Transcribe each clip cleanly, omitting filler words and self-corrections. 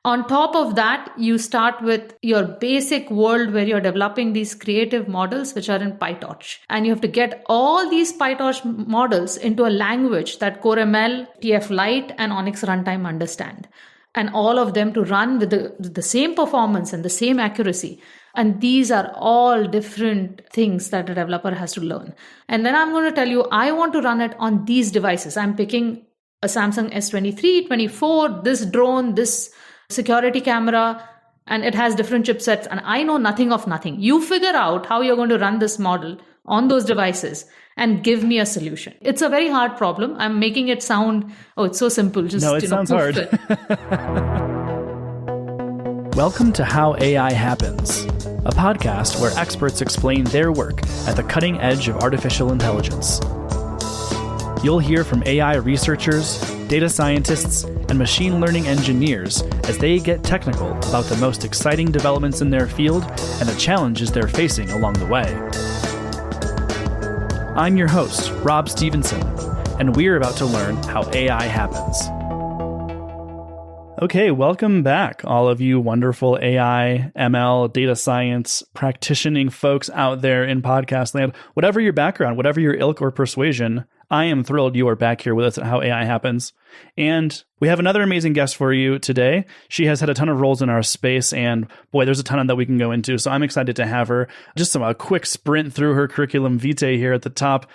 On top of that, you start with your basic world where you're developing these creative models, which are in PyTorch. And you have to get all these PyTorch models into a language that CoreML, TF Lite, and Onyx Runtime understand. And all of them to run with the same performance and the same accuracy. And these are all different things that a developer has to learn. And then I'm going to tell you, I want to run it on these devices. I'm picking a Samsung S23, 24, this drone, this security camera, and it has different chipsets. And I know nothing of nothing. You figure out how you're going to run this model on those devices and give me a solution. It's a very hard problem. I'm making it sound, it's so simple. Just, no, it sounds hard. Welcome to How AI Happens, a podcast where experts explain their work at the cutting edge of artificial intelligence. You'll hear from AI researchers, data scientists, and machine learning engineers as they get technical about the most exciting developments in their field and the challenges they're facing along the way. I'm your host, Rob Stevenson, and we're about to learn how AI happens. Okay, welcome back, all of you wonderful AI, ML, data science practicing folks out there in podcast land. Whatever your background, whatever your ilk or persuasion, I am thrilled you are back here with us at How AI Happens. And we have another amazing guest for you today. She has had a ton of roles in our space, and boy, there's a ton that we can go into. So I'm excited to have her. Just a quick sprint through her curriculum vitae here at the top.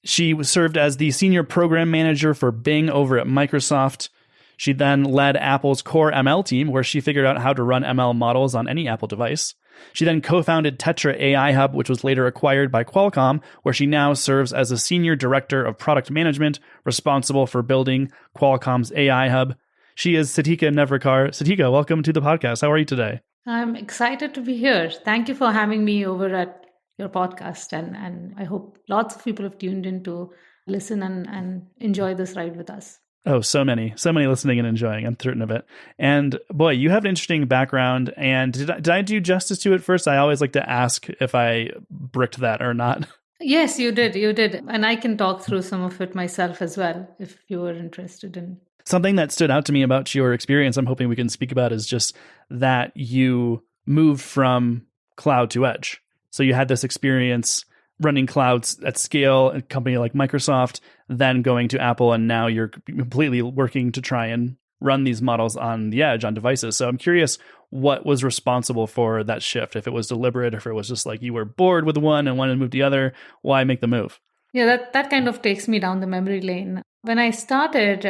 She served as the senior program manager for Bing over at Microsoft. She then led Apple's core ML team, where she figured out how to run ML models on any Apple device. She then co-founded Tetra AI Hub, which was later acquired by Qualcomm, where she now serves as a senior director of product management, responsible for building Qualcomm's AI Hub. She is Siddhika Nevrekar. Siddhika, welcome to the podcast. How are you today? I'm excited to be here. Thank you for having me over at your podcast. And I hope lots of people have tuned in to listen and enjoy this ride with us. Oh, so many listening and enjoying. I'm certain of it. And boy, you have an interesting background. And did I do justice to it first? I always like to ask if I bricked that or not. Yes, you did. You did. And I can talk through some of it myself as well, if you were interested in. Something that stood out to me about your experience, I'm hoping we can speak about, is just that you moved from cloud to edge. So you had this experience running clouds at scale, a company like Microsoft, then going to Apple, and now you're completely working to try and run these models on the edge on devices. So I'm curious what was responsible for that shift, if it was deliberate, or if it was just like you were bored with one and wanted to move to the other. Why make the move? Yeah, that kind of takes me down the memory lane. When I started,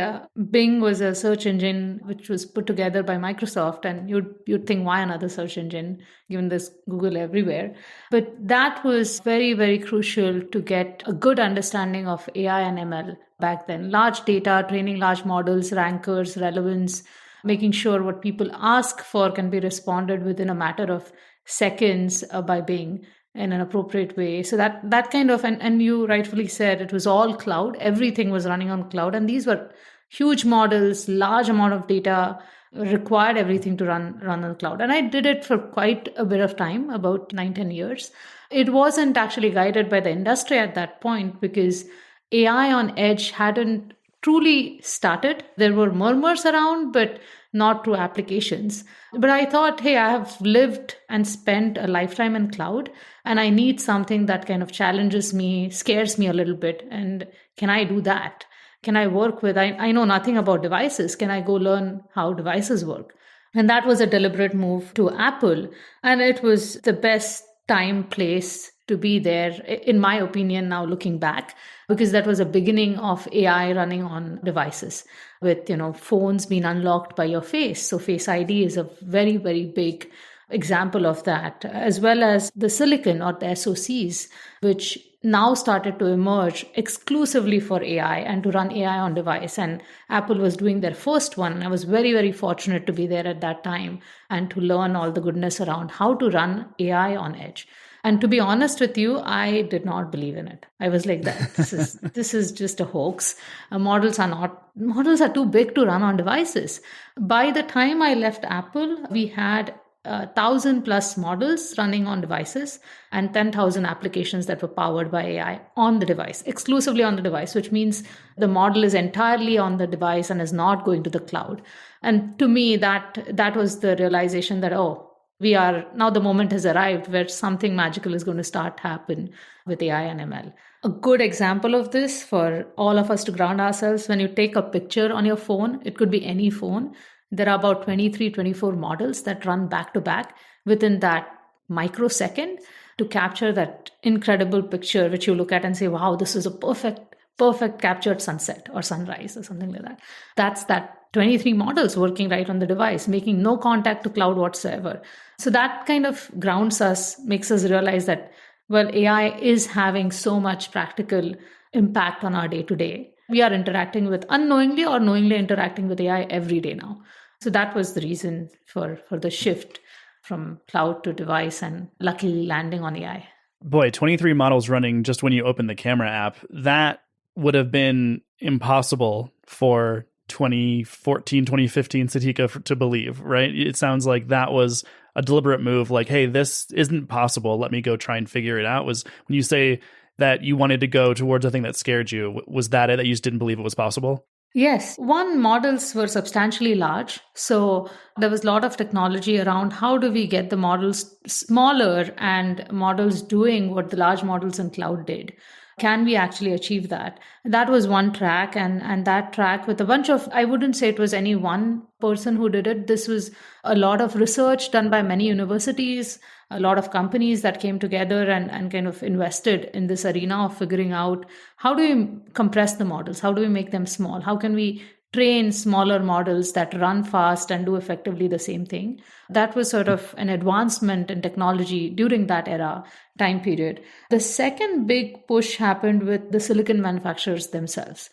Bing was a search engine which was put together by Microsoft, and you'd think, why another search engine, given there's Google everywhere? But that was very, very crucial to get a good understanding of AI and ML back then. Large data, training large models, rankers, relevance, making sure what people ask for can be responded within a matter of seconds by Bing in an appropriate way. So that kind of, and you rightfully said, it was all cloud. Everything was running on cloud. And these were huge models, large amount of data, required everything to run on the cloud. And I did it for quite a bit of time, about 9-10 years. It wasn't actually guided by the industry at that point because AI on edge hadn't truly started. There were murmurs around, but not through applications. But I thought, hey, I have lived and spent a lifetime in cloud, and I need something that kind of challenges me, scares me a little bit. And can I do that? Can I work with, I know nothing about devices. Can I go learn how devices work? And that was a deliberate move to Apple. And it was the best time, place to be there, in my opinion, now looking back, because that was a beginning of AI running on devices with, phones being unlocked by your face. So Face ID is a very, very big example of that, as well as the silicon or the SoCs, which now started to emerge exclusively for AI and to run AI on device. And Apple was doing their first one. I was very, very fortunate to be there at that time and to learn all the goodness around how to run AI on edge. And to be honest with you, I did not believe in it. I was like, this is just a hoax. Models are too big to run on devices. By the time I left Apple, we had 1,000 plus models running on devices and 10,000 applications that were powered by AI on the device, exclusively on the device, which means the model is entirely on the device and is not going to the cloud. And to me, that was the realization that, oh, we are now, the moment has arrived where something magical is going to start happen with AI and ML. A good example of this for all of us to ground ourselves: when you take a picture on your phone, it could be any phone. There are about 23, 24 models that run back to back within that microsecond to capture that incredible picture, which you look at and say, wow, this is a perfect captured sunset or sunrise or something like that. That's that 23 models working right on the device, making no contact to cloud whatsoever. So that kind of grounds us, makes us realize that, well, AI is having so much practical impact on our day to day. We are interacting with, unknowingly or knowingly interacting with AI every day now. So that was the reason for the shift from cloud to device and luckily landing on AI. Boy, 23 models running just when you open the camera app, that would have been impossible for 2014, 2015 Siddhika to believe, right? It sounds like that was a deliberate move, like, hey, this isn't possible. Let me go try and figure it out. Was when you say that you wanted to go towards a thing that scared you, was that it, that you just didn't believe it was possible? Yes. One, models were substantially large. So there was a lot of technology around how do we get the models smaller and models doing what the large models in cloud did. Can we actually achieve that? That was one track, and that track with a bunch of, I wouldn't say it was any one person who did it. This was a lot of research done by many universities, a lot of companies that came together and kind of invested in this arena of figuring out how do we compress the models? How do we make them small? How can we train smaller models that run fast and do effectively the same thing? That was sort of an advancement in technology during that era time period. The second big push happened with the silicon manufacturers themselves.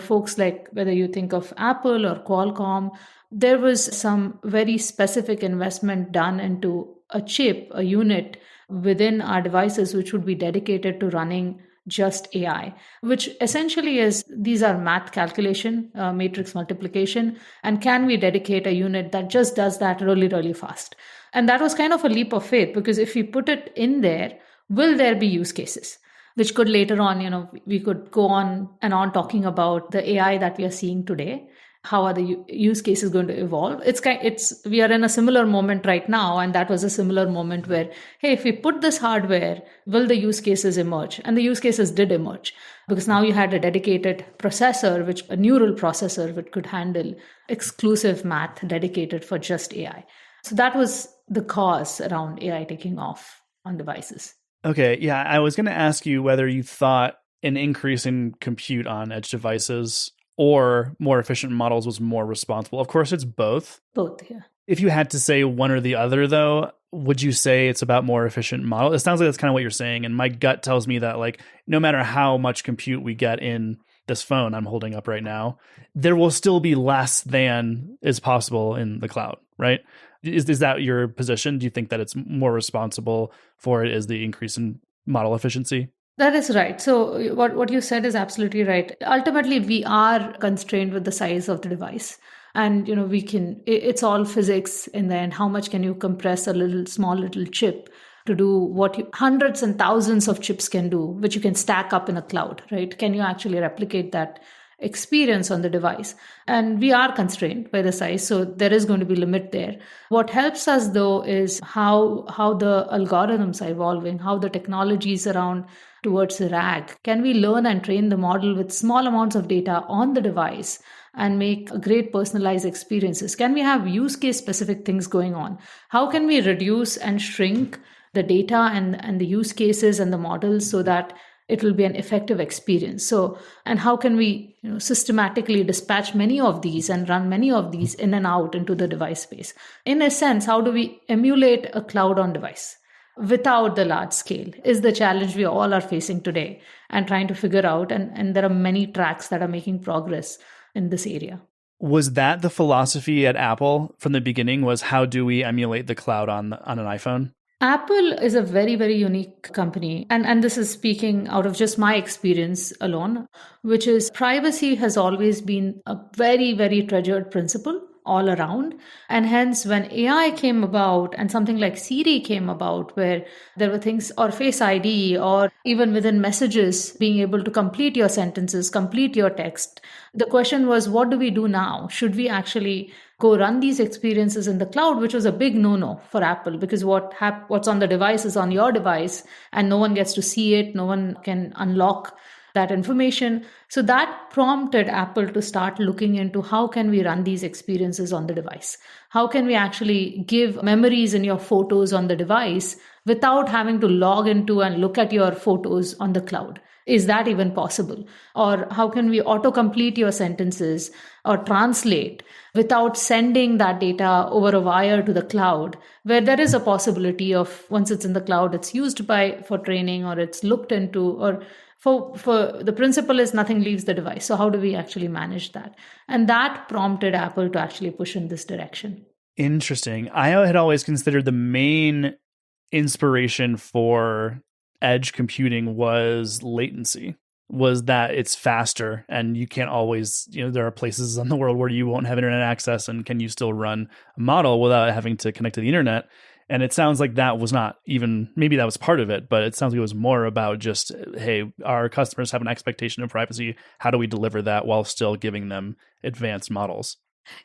Folks like, whether you think of Apple or Qualcomm, there was some very specific investment done into a chip, a unit within our devices, which would be dedicated to running just AI, which essentially is, these are math calculation, matrix multiplication, and can we dedicate a unit that just does that really, really fast? And that was kind of a leap of faith, because if we put it in there, will there be use cases? Which could later on, we could go on and on talking about the AI that we are seeing today. How are the use cases going to evolve? We are in a similar moment right now, and that was a similar moment where, hey, if we put this hardware, will the use cases emerge? And the use cases did emerge, because now you had a dedicated processor, a neural processor, which could handle exclusive math dedicated for just AI. So that was the cause around AI taking off on devices. Okay, yeah, I was going to ask you whether you thought an increase in compute on edge devices or more efficient models was more responsible. Of course, it's both. Both, yeah. If you had to say one or the other, though, would you say it's about more efficient model? It sounds like that's kind of what you're saying. And my gut tells me that, like, no matter how much compute we get in this phone I'm holding up right now, there will still be less than is possible in the cloud, right? Is that your position? Do you think that it's more responsible for it as the increase in model efficiency? That is right. So what you said is absolutely right. Ultimately, we are constrained with the size of the device. And, it's all physics in the end. How much can you compress a small little chip to do what hundreds and thousands of chips can do, which you can stack up in a cloud, right? Can you actually replicate that experience on the device? And we are constrained by the size, so there is going to be limit there. What helps us, though, is how the algorithms are evolving, how the technologies around towards the RAG. Can we learn and train the model with small amounts of data on the device and make great personalized experiences? Can we have use case specific things going on? How can we reduce and shrink the data and the use cases and the models so that it will be an effective experience? So, and how can we systematically dispatch many of these and run many of these in and out into the device space? In a sense, how do we emulate a cloud on device without the large scale is the challenge we all are facing today and trying to figure out. And there are many tracks that are making progress in this area. Was that the philosophy at Apple from the beginning, was how do we emulate the cloud on an iPhone? Apple is a very, very unique company. And this is speaking out of just my experience alone, which is privacy has always been a very, very treasured principle all around. And hence, when AI came about and something like Siri came about, where there were things, or Face ID, or even within messages, being able to complete your sentences, complete your text, the question was, what do we do now? Should we actually go run these experiences in the cloud, which was a big no-no for Apple, because what's on the device is on your device, and no one gets to see it, no one can unlock that information. So that prompted Apple to start looking into how can we run these experiences on the device? How can we actually give memories in your photos on the device without having to log into and look at your photos on the cloud? Is that even possible? Or how can we autocomplete your sentences or translate without sending that data over a wire to the cloud, where there is a possibility of, once it's in the cloud, it's used for training, or it's looked into, or for the principle is nothing leaves the device. So how do we actually manage that? And that prompted Apple to actually push in this direction. Interesting. I had always considered the main inspiration for edge computing was latency, was that it's faster and you can't always, there are places in the world where you won't have internet access, and can you still run a model without having to connect to the internet? And it sounds like that was not even, maybe that was part of it, but it sounds like it was more about just, hey, our customers have an expectation of privacy. How do we deliver that while still giving them advanced models?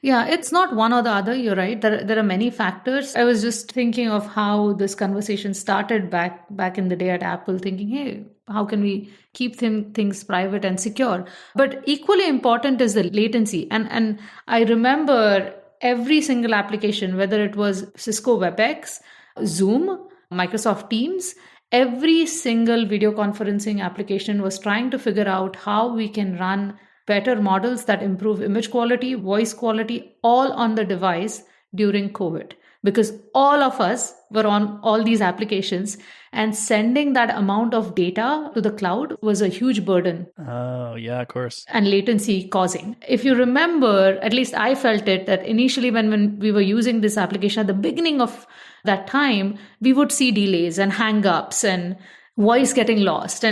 Yeah, it's not one or the other. You're right. There are many factors. I was just thinking of how this conversation started back in the day at Apple, thinking, hey, how can we keep things private and secure? But equally important is the latency. And I remember every single application, whether it was Cisco WebEx, Zoom, Microsoft Teams, every single video conferencing application was trying to figure out how we can run better models that improve image quality, voice quality, all on the device during COVID. Because all of us were on all these applications, and sending that amount of data to the cloud was a huge burden. Oh, yeah, of course. And latency causing. If you remember, at least I felt it, that initially when we were using this application at the beginning of that time, we would see delays and hang-ups and voice getting lost.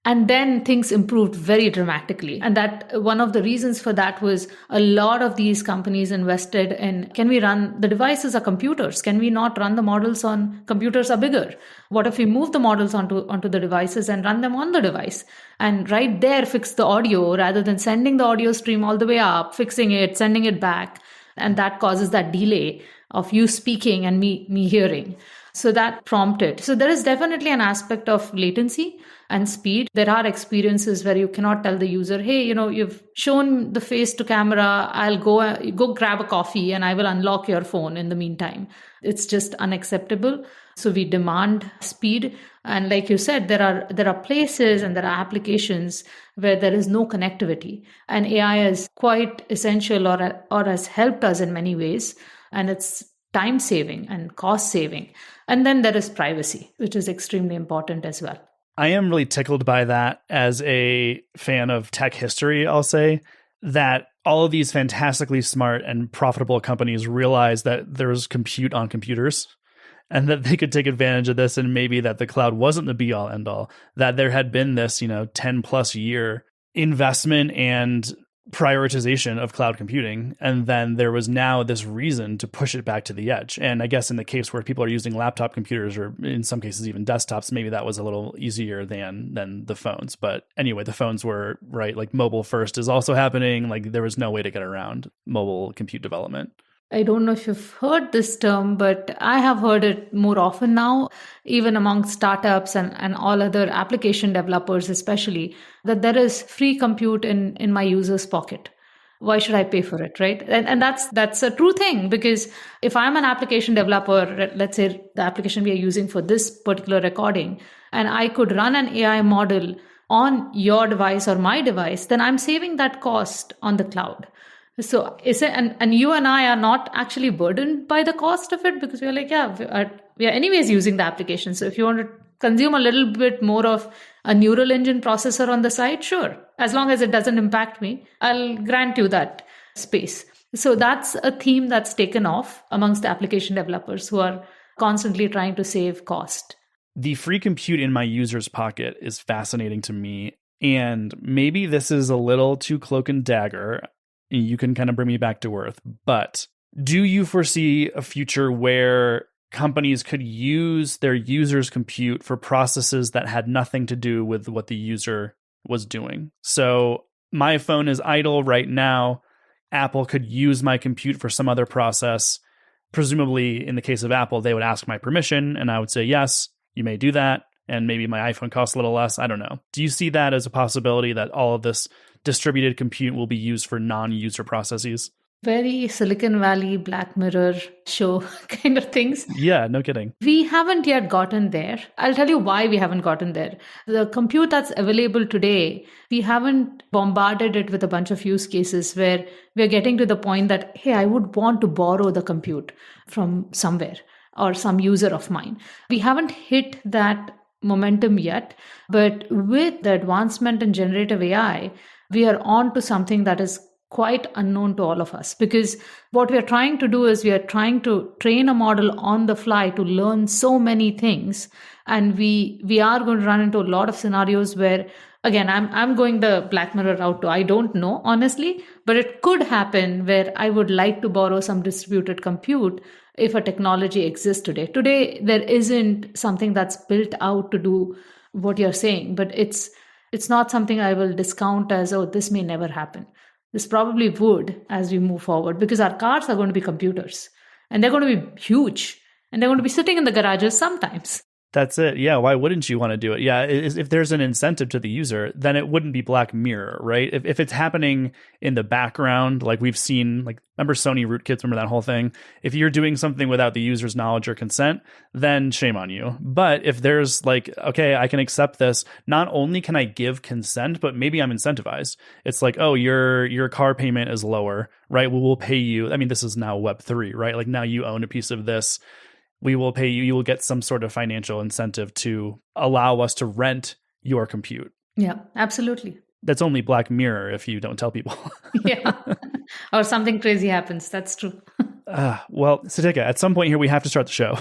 And then things improved very dramatically. And that one of the reasons for that was a lot of these companies invested in, can we run, the devices are computers. Can we not run the models on, computers are bigger. What if we move the models onto the devices and run them on the device? And right there, fix the audio rather than sending the audio stream all the way up, fixing it, sending it back. And that causes that delay of you speaking and me hearing. So that prompted. So there is definitely an aspect of latency and speed. There are experiences where you cannot tell the user, hey, you've shown the face to camera, I'll go grab a coffee and I will unlock your phone in the meantime. It's just unacceptable. So we demand speed. And like you said, there are places and there are applications where there is no connectivity. And AI is quite essential, or has helped us in many ways. And it's time saving and cost saving. And then there is privacy, which is extremely important as well. I am really tickled by that as a fan of tech history. I'll say that all of these fantastically smart and profitable companies realized that there was compute on computers and that they could take advantage of this, and maybe that the cloud wasn't the be all end all, that there had been this, 10 plus year investment and prioritization of cloud computing. And then there was now this reason to push it back to the edge. And I guess in the case where people are using laptop computers, or in some cases even desktops, maybe that was a little easier than the phones. But anyway, the phones were, right, like mobile first is also happening. Like there was no way to get around mobile compute development. I don't know if you've heard this term, but I have heard it more often now, even among startups and all other application developers, especially, that there is free compute in my user's pocket. Why should I pay for it, right? And that's a true thing, because if I'm an application developer, let's say the application we are using for this particular recording, and I could run an AI model on your device or my device, then I'm saving that cost on the cloud. So is it, and you and I are not actually burdened by the cost of it, because we're like, we are anyways using the application. So if you want to consume a little bit more of a neural engine processor on the side, sure. As long as it doesn't impact me, I'll grant you that space. So that's a theme that's taken off amongst application developers who are constantly trying to save cost. The free compute in my user's pocket is fascinating to me. And maybe this is a little too cloak and dagger. you can kind of bring me back to earth. But do you foresee a future where companies could use their users' compute for processes that had nothing to do with what the user was doing? So my phone is idle right now. Apple could use my compute for some other process. Presumably, in the case of Apple, they would ask my permission, and I would say, yes, you may do that. And maybe my iPhone costs a little less. I don't know. Do you see that as a possibility that all of this distributed compute will be used for non-user processes? Very Silicon Valley, Black Mirror show kind of things. Yeah, no kidding. We haven't yet gotten there. I'll tell you why we haven't gotten there. The compute that's available today, we haven't bombarded it with a bunch of use cases where we're getting to the point that, hey, I would want to borrow the compute from somewhere or some user of mine. We haven't hit that momentum yet, but with the advancement in generative AI, we are on to something that is quite unknown to all of us, because what we are trying to do is we are trying to train a model on the fly to learn so many things, and we are going to run into a lot of scenarios where, again, I'm going the Black Mirror route too. I don't know honestly, but it could happen where I would like to borrow some distributed compute if a technology exists today. Today there isn't something that's built out to do what you're saying, but it's not something I will discount as, oh, this may never happen. This probably would as we move forward, because our cars are going to be computers and they're going to be huge and they're going to be sitting in the garages sometimes. That's it. Yeah. Why wouldn't you want to do it? Yeah. If there's an incentive to the user, then it wouldn't be Black Mirror, right? If it's happening in the background, like we've seen, like, remember Sony rootkits, remember that whole thing? If you're doing something without the user's knowledge or consent, then shame on you. But if there's like, okay, I can accept this, not only can I give consent, but maybe I'm incentivized. It's like, oh, your car payment is lower, right? We'll pay you. I mean, this is now Web3, right? Like now you own a piece of this. We will pay you. You will get some sort of financial incentive to allow us to rent your compute. Yeah, absolutely. That's only Black Mirror if you don't tell people. Yeah. Or something crazy happens. That's true. Well, Siddhika, at some point here, we have to start the show.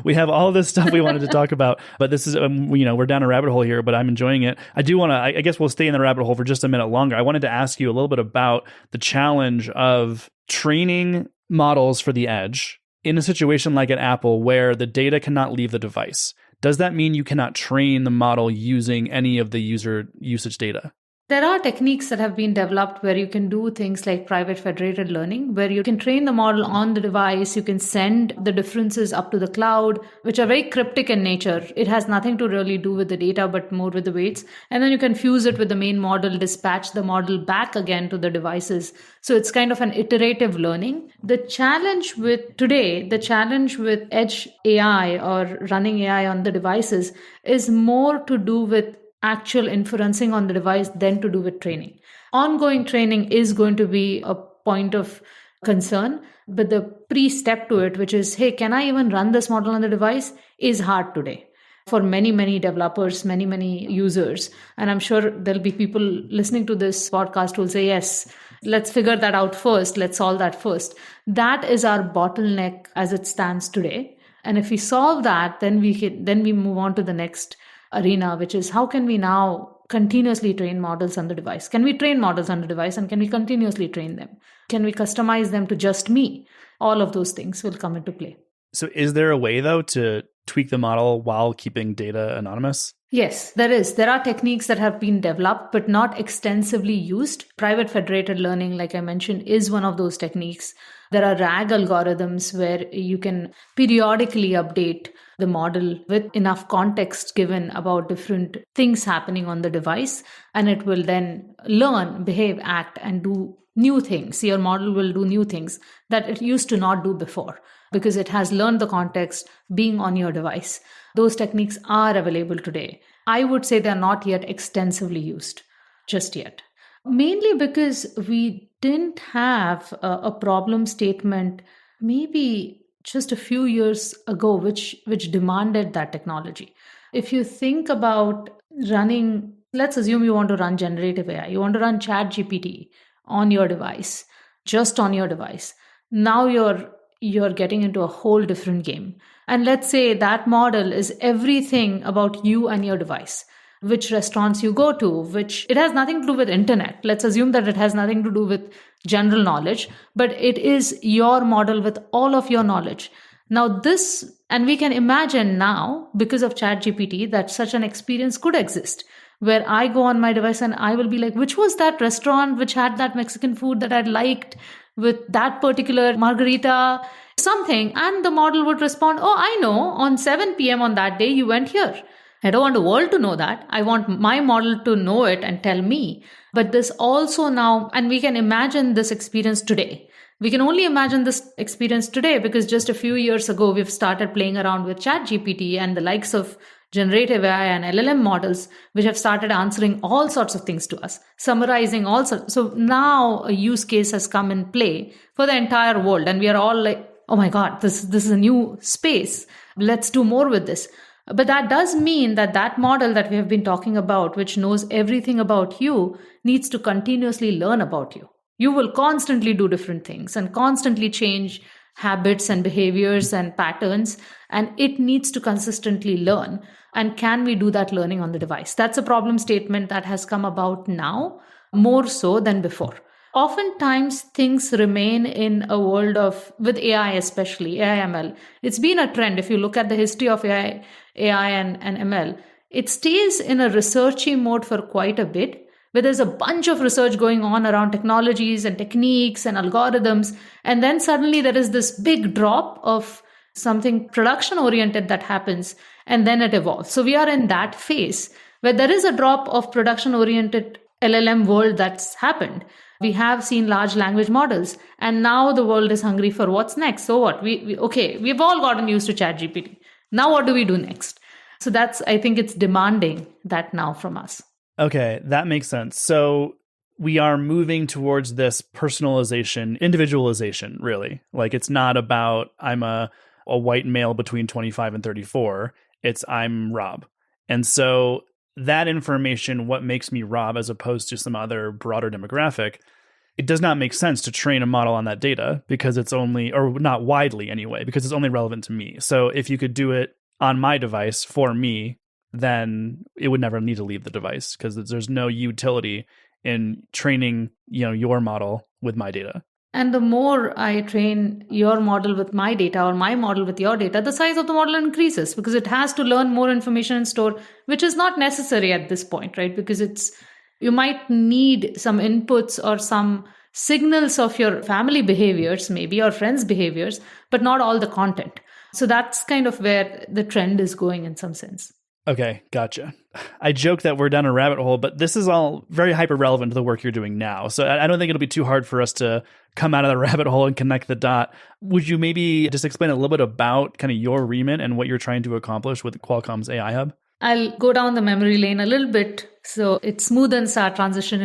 We have all this stuff we wanted to talk about, but this is, we're down a rabbit hole here, but I'm enjoying it. I do want to, I guess we'll stay in the rabbit hole for just a minute longer. I wanted to ask you a little bit about the challenge of training models for the edge in a situation like at Apple where the data cannot leave the device. Does that mean you cannot train the model using any of the user usage data? There are techniques that have been developed where you can do things like private federated learning, where you can train the model on the device. You can send the differences up to the cloud, which are very cryptic in nature. It has nothing to really do with the data, but more with the weights. And then you can fuse it with the main model, dispatch the model back again to the devices. So it's kind of an iterative learning. The challenge with edge AI or running AI on the devices is more to do with actual inferencing on the device than to do with training. Ongoing training is going to be a point of concern, but the pre-step to it, which is, hey, can I even run this model on the device, is hard today for many, many developers, many, many users. And I'm sure there'll be people listening to this podcast who will say, yes, let's figure that out first. Let's solve that first. That is our bottleneck as it stands today. And if we solve that, then we move on to the next arena, which is how can we now continuously train models on the device? Can we train models on the device, and can we continuously train them? Can we customize them to just me? All of those things will come into play. So is there a way, though, to tweak the model while keeping data anonymous? Yes, there is. There are techniques that have been developed, but not extensively used. Private federated learning, like I mentioned, is one of those techniques. There are RAG algorithms where you can periodically update the model with enough context given about different things happening on the device, and it will then learn, behave, act, and do new things. Your model will do new things that it used to not do before because it has learned the context being on your device. Those techniques are available today. I would say they're not yet extensively used, just yet. Mainly because we didn't have a problem statement maybe just a few years ago, which demanded that technology. If you think about running, let's assume you want to run generative AI, you want to run ChatGPT on your device, just on your device. Now you're getting into a whole different game. And let's say that model is everything about you and your device. which restaurants you go to, which it has nothing to do with internet. Let's assume that it has nothing to do with general knowledge, but it is your model with all of your knowledge. Now this, and we can imagine now, because of ChatGPT, that such an experience could exist where I go on my device and I will be like, which was that restaurant which had that Mexican food that I liked with that particular margarita, something. And the model would respond, oh, I know, on 7 p.m. on that day, you went here. I don't want the world to know that. I want my model to know it and tell me. But this also now, and we can imagine this experience today. We can only imagine this experience today because just a few years ago, we've started playing around with ChatGPT and the likes of generative AI and LLM models, which have started answering all sorts of things to us, summarizing all sorts. So now a use case has come in play for the entire world. And we are all like, oh my God, this is a new space. Let's do more with this. But that does mean that that model that we have been talking about, which knows everything about you, needs to continuously learn about you. You will constantly do different things and constantly change habits and behaviors and patterns, and it needs to consistently learn. And can we do that learning on the device? That's a problem statement that has come about now more so than before. Oftentimes, things remain in a world of, with AI especially, AI ML. It's been a trend. If you look at the history of AI and ML, it stays in a researchy mode for quite a bit, where there's a bunch of research going on around technologies and techniques and algorithms. And then suddenly there is this big drop of something production oriented that happens, and then it evolves. So we are in that phase where there is a drop of production oriented LLM world that's happened. We have seen large language models, and now the world is hungry for what's next. So what? We've all gotten used to ChatGPT. Now what do we do next? So I think it's demanding that now from us. Okay, that makes sense. So we are moving towards this personalization, individualization, really. Like it's not about I'm a white male between 25 and 34. It's I'm Rob. And so that information, what makes me Rob as opposed to some other broader demographic, it does not make sense to train a model on that data because it's only, or not widely anyway, because it's only relevant to me. So if you could do it on my device for me, then it would never need to leave the device because there's no utility in training, your model with my data. And the more I train your model with my data or my model with your data, the size of the model increases because it has to learn more information and store, which is not necessary at this point, right? Because you might need some inputs or some signals of your family behaviors, maybe, or friends' behaviors, but not all the content. So that's kind of where the trend is going in some sense. Okay, gotcha. I joke that we're down a rabbit hole, but this is all very hyper relevant to the work you're doing now. So I don't think it'll be too hard for us to come out of the rabbit hole and connect the dot. Would you maybe just explain a little bit about kind of your remit and what you're trying to accomplish with Qualcomm's AI Hub? I'll go down the memory lane a little bit so it smoothens our transition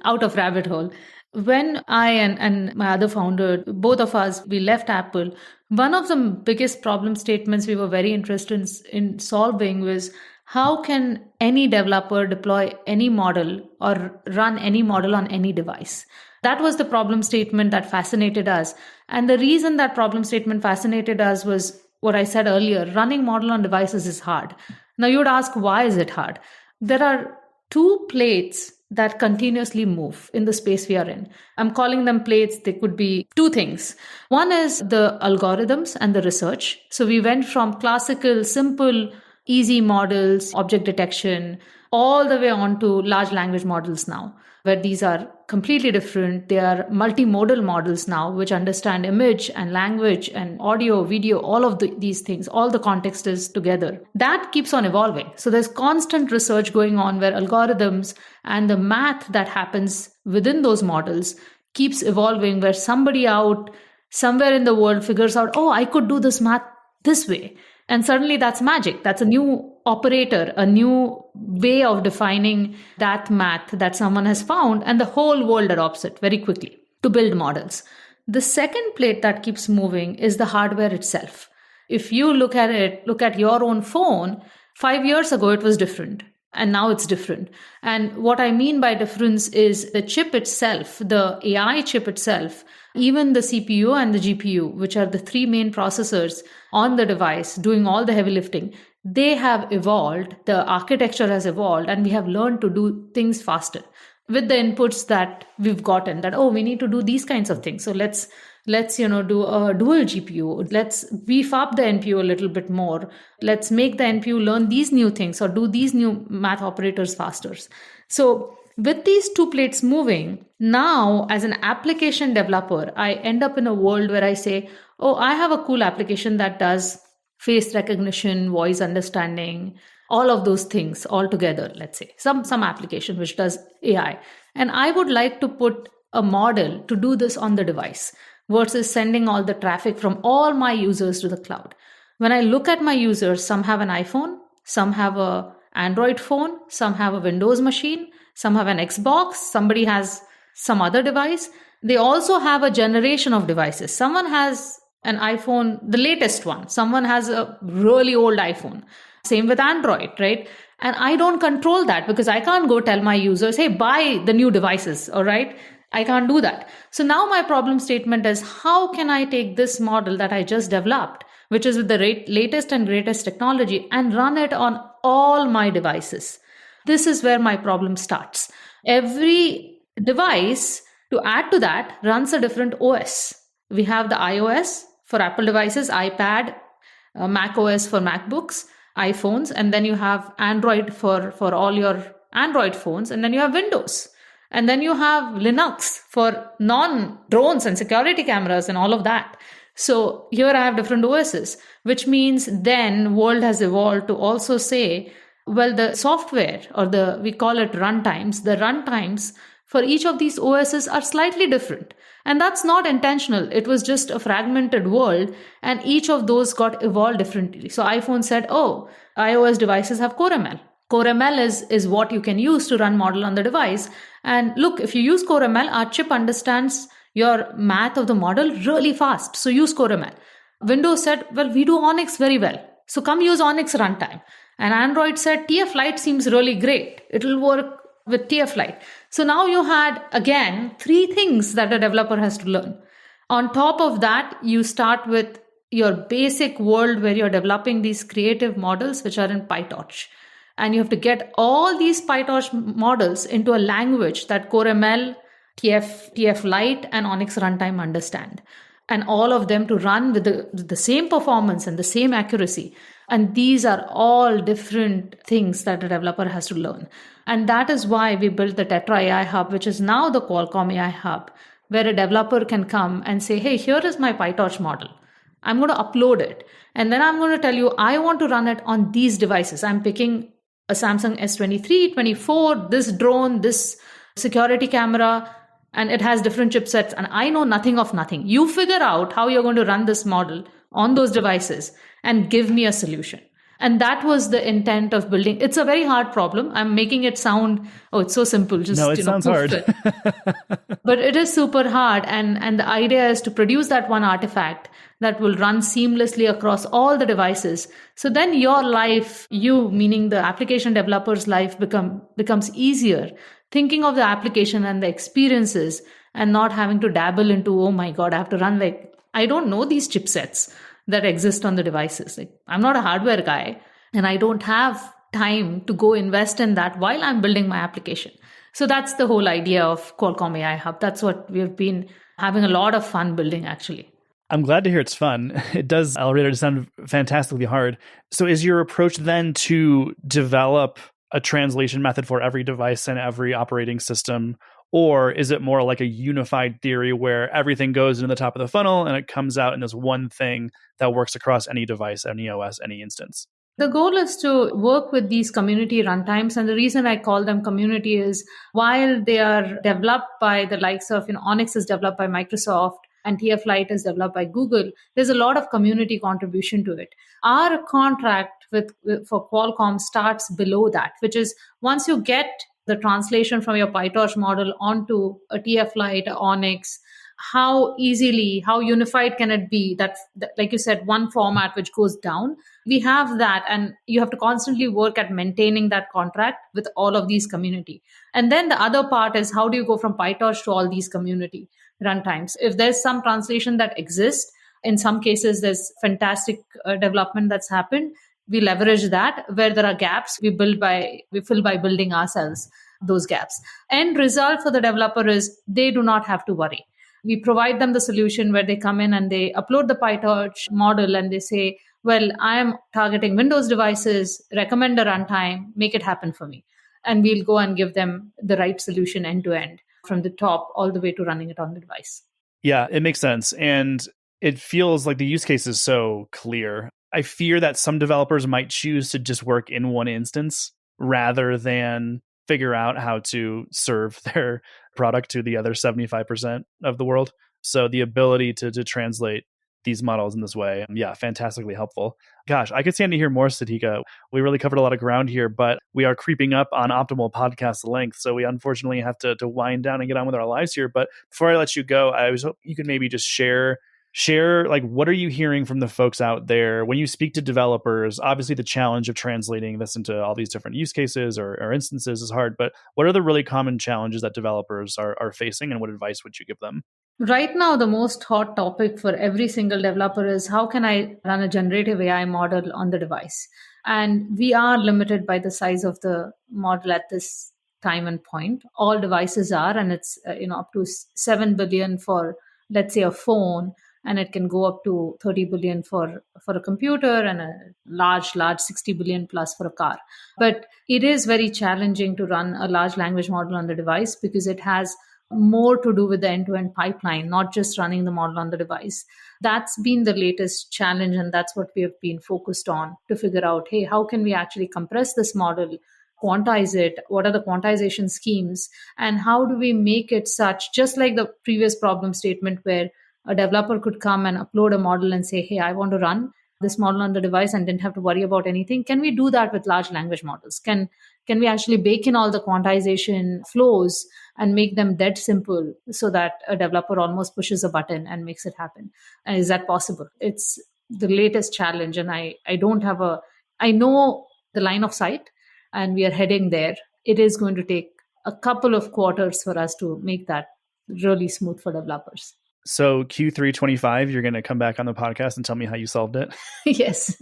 out of rabbit hole. When I and my other founder, both of us, we left Apple, one of the biggest problem statements we were very interested in solving was how can any developer deploy any model or run any model on any device? That was the problem statement that fascinated us. And the reason that problem statement fascinated us was what I said earlier, running model on devices is hard. Now you would ask, why is it hard? There are two plates that continuously move in the space we are in. I'm calling them plates. They could be two things. One is the algorithms and the research. So we went from classical, simple, easy models, object detection, all the way on to large language models now, where these are completely different. They are multimodal models now, which understand image and language and audio, video, all of these things, all the context is together. That keeps on evolving. So there's constant research going on where algorithms and the math that happens within those models keeps evolving, where somebody out somewhere in the world figures out, oh, I could do this math this way. And suddenly that's magic. That's a new operator, a new way of defining that math that someone has found, and the whole world adopts it very quickly to build models. The second plate that keeps moving is the hardware itself. If you look at your own phone, 5 years ago it was different. And now it's different. And what I mean by difference is the chip itself, the AI chip itself, even the CPU and the GPU, which are the three main processors on the device doing all the heavy lifting, they have evolved, the architecture has evolved, and we have learned to do things faster with the inputs that we've gotten, that, oh, we need to do these kinds of things. So let's do a dual GPU. Let's beef up the NPU a little bit more. Let's make the NPU learn these new things or do these new math operators faster. So with these two plates moving, now as an application developer, I end up in a world where I say, oh, I have a cool application that does face recognition, voice understanding, all of those things all together. Let's say some application which does AI, and I would like to put a model to do this on the device versus sending all the traffic from all my users to the cloud. When I look at my users, some have an iPhone, some have a Android phone, some have a Windows machine, some have an Xbox, somebody has some other device. They also have a generation of devices. Someone has an iPhone, the latest one. Someone has a really old iPhone. Same with Android, right? And I don't control that because I can't go tell my users, hey, buy the new devices, all right? I can't do that. So now my problem statement is, how can I take this model that I just developed, which is with the latest and greatest technology, and run it on all my devices? This is where my problem starts. Every device, to add to that, runs a different OS. We have the iOS for Apple devices, iPad, Mac OS for MacBooks, iPhones, and then you have Android for all your Android phones, and then you have Windows. And then you have Linux for non-drones and security cameras and all of that. So here I have different OSs, which means then world has evolved to also say, well, the software, or we call it runtimes, the runtimes for each of these OSs are slightly different. And that's not intentional. It was just a fragmented world, and each of those got evolved differently. So iPhone said, oh, iOS devices have CoreML. CoreML is what you can use to run model on the device. And look, if you use CoreML, our chip understands your math of the model really fast. So use CoreML. Windows said, well, we do Onyx very well. So come use Onyx runtime. And Android said, TF Lite seems really great. It'll work with TF Lite. So now you had, again, 3 things that a developer has to learn. On top of that, you start with your basic world where you're developing these creative models, which are in PyTorch. And you have to get all these PyTorch models into a language that CoreML, TF Lite, and Onyx runtime understand. And all of them to run with the same performance and the same accuracy. And these are all different things that a developer has to learn. And that is why we built the Tetra AI Hub, which is now the Qualcomm AI Hub, where a developer can come and say, hey, here is my PyTorch model. I'm going to upload it. And then I'm going to tell you, I want to run it on these devices. I'm picking a Samsung S23, 24, this drone, this security camera, and it has different chipsets. And I know nothing of nothing. You figure out how you're going to run this model on those devices and give me a solution. And that was the intent of building. It's a very hard problem. I'm making it sound, oh, it's so simple. Just, no, it sounds hard. But it is super hard. And the idea is to produce that one artifact that will run seamlessly across all the devices. So then your life, you, meaning the application developer's life, becomes easier. Thinking of the application and the experiences and not having to dabble into, oh my God, I have to run I don't know these chipsets that exist on the devices. I'm not a hardware guy, and I don't have time to go invest in that while I'm building my application. So that's the whole idea of Qualcomm AI Hub. That's what we've been having a lot of fun building, actually. I'm glad to hear it's fun. It does, Alreda, sound fantastically hard. So is your approach then to develop a translation method for every device and every operating system? Or is it more like a unified theory where everything goes into the top of the funnel and it comes out in this one thing that works across any device, any OS, any instance? The goal is to work with these community runtimes. And the reason I call them community is while they are developed by the likes of, Onyx is developed by Microsoft and TF Lite is developed by Google, there's a lot of community contribution to it. Our contract for Qualcomm starts below that, which is once you get the translation from your PyTorch model onto a TF Lite, Onyx, how unified can it be that, like you said, one format which goes down? We have that, and you have to constantly work at maintaining that contract with all of these community. And then the other part is, how do you go from PyTorch to all these community runtimes? If there's some translation that exists, in some cases, there's fantastic development that's happened. We leverage that. Where there are gaps, we fill by building ourselves those gaps. End result for the developer is they do not have to worry. We provide them the solution where they come in and they upload the PyTorch model and they say, well, I am targeting Windows devices, recommend a runtime, make it happen for me. And we'll go and give them the right solution end to end, from the top all the way to running it on the device. Yeah, it makes sense. And it feels like the use case is so clear. I fear that some developers might choose to just work in one instance rather than figure out how to serve their product to the other 75% of the world. So the ability to translate these models in this way, yeah, fantastically helpful. Gosh, I could stand to hear more, Siddhika. We really covered a lot of ground here, but we are creeping up on optimal podcast length. So we unfortunately have to wind down and get on with our lives here. But before I let you go, I was hoping you could maybe just share like, what are you hearing from the folks out there when you speak to developers? Obviously the challenge of translating this into all these different use cases or instances is hard, but what are the really common challenges that developers are facing, and what advice would you give them? Right now, the most hot topic for every single developer is how can I run a generative AI model on the device? And we are limited by the size of the model at this time and point. All devices are, and it's up to 7 billion for, let's say, a phone, and it can go up to 30 billion for a computer, and a large 60 billion plus for a car. But it is very challenging to run a large language model on the device because it has more to do with the end-to-end pipeline, not just running the model on the device. That's been the latest challenge, and that's what we have been focused on to figure out, hey, how can we actually compress this model, quantize it, what are the quantization schemes, and how do we make it such, just like the previous problem statement where a developer could come and upload a model and say, hey, I want to run this model on the device and didn't have to worry about anything. Can we do that with large language models? Can we actually bake in all the quantization flows and make them dead simple so that a developer almost pushes a button and makes it happen? And is that possible? It's the latest challenge. And I know the line of sight, and we are heading there. It is going to take a couple of quarters for us to make that really smooth for developers. So Q3 25, you're going to come back on the podcast and tell me how you solved it? Yes,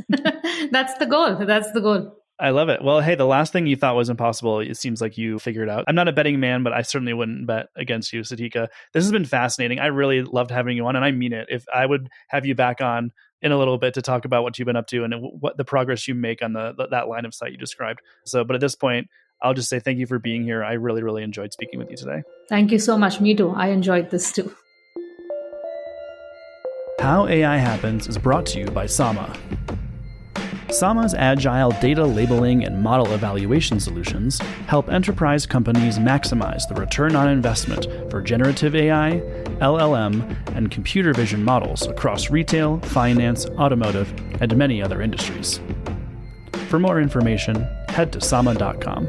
that's the goal. I love it. Well, hey, the last thing you thought was impossible, it seems like you figured out. I'm not a betting man, but I certainly wouldn't bet against you, Siddhika. This has been fascinating. I really loved having you on, and I mean it. If I would have you back on in a little bit to talk about what you've been up to and what the progress you make on that line of sight you described. So, but at this point, I'll just say thank you for being here. I really, really enjoyed speaking with you today. Thank you so much. Me too. I enjoyed this too. How AI Happens is brought to you by Sama. Sama's agile data labeling and model evaluation solutions help enterprise companies maximize the return on investment for generative AI, LLM, and computer vision models across retail, finance, automotive, and many other industries. For more information, head to sama.com.